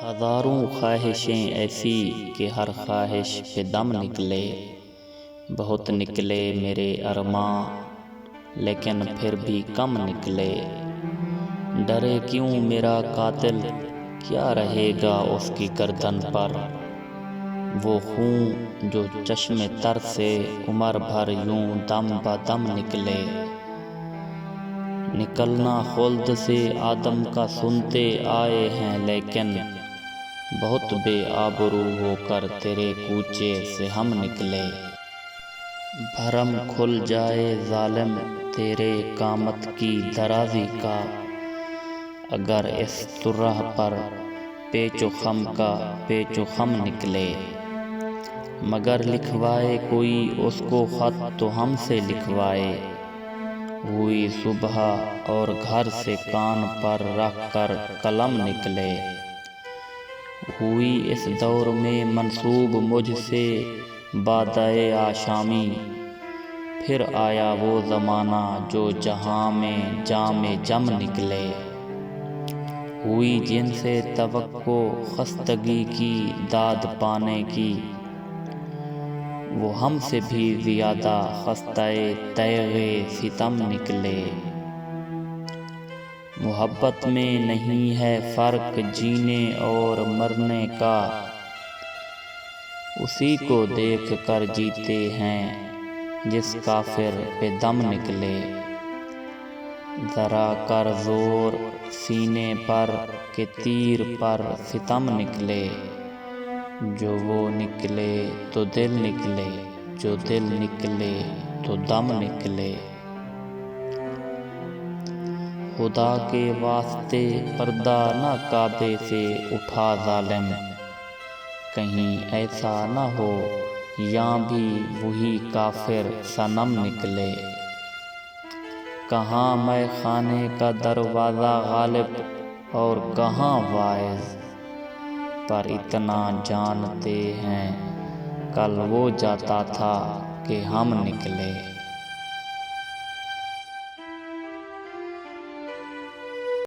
ہزاروں خواہشیں ایسی کہ ہر خواہش پہ دم نکلے، بہت نکلے میرے ارماں لیکن پھر بھی کم نکلے۔ ڈرے کیوں میرا قاتل، کیا رہے گا اس کی گردن پر؟ وہ خون جو چشم تر سے عمر بھر یوں دم بدم نکلے۔ نکلنا خلد سے آدم کا سنتے آئے ہیں، لیکن بہت بے آبرو ہو کر تیرے کوچے سے ہم نکلے۔ بھرم کھل جائے ظالم تیرے قامت کی درازی کا، اگر اس طرح پر پیچ و خم کا پیچ و خم نکلے۔ مگر لکھوائے کوئی اس کو خط تو ہم سے لکھوائے، ہوئی صبح اور گھر سے کان پر رکھ کر قلم نکلے۔ ہوئی اس دور میں منسوب مجھ سے بادئے آشامی، پھر آیا وہ زمانہ جو جہاں میں جام جم نکلے۔ ہوئی جن سے توقع خستگی کی داد پانے کی، وہ ہم سے بھی زیادہ خستہ تیغ ستم نکلے۔ محبت میں نہیں ہے فرق جینے اور مرنے کا، اسی کو دیکھ کر جیتے ہیں جس کافر پہ دم نکلے۔ ذرا کر زور سینے پر کہ تیر پر ستم نکلے، جو وہ نکلے تو دل نکلے، جو دل نکلے تو دم نکلے۔ خدا کے واسطے پردہ نہ کعبے سے اٹھا ظالم، کہیں ایسا نہ ہو یہاں بھی وہی کافر صنم نکلے۔ کہاں مے خانے کا دروازہ غالب اور کہاں واعظ، پر اتنا جانتے ہیں کل وہ جاتا تھا کہ ہم نکلے۔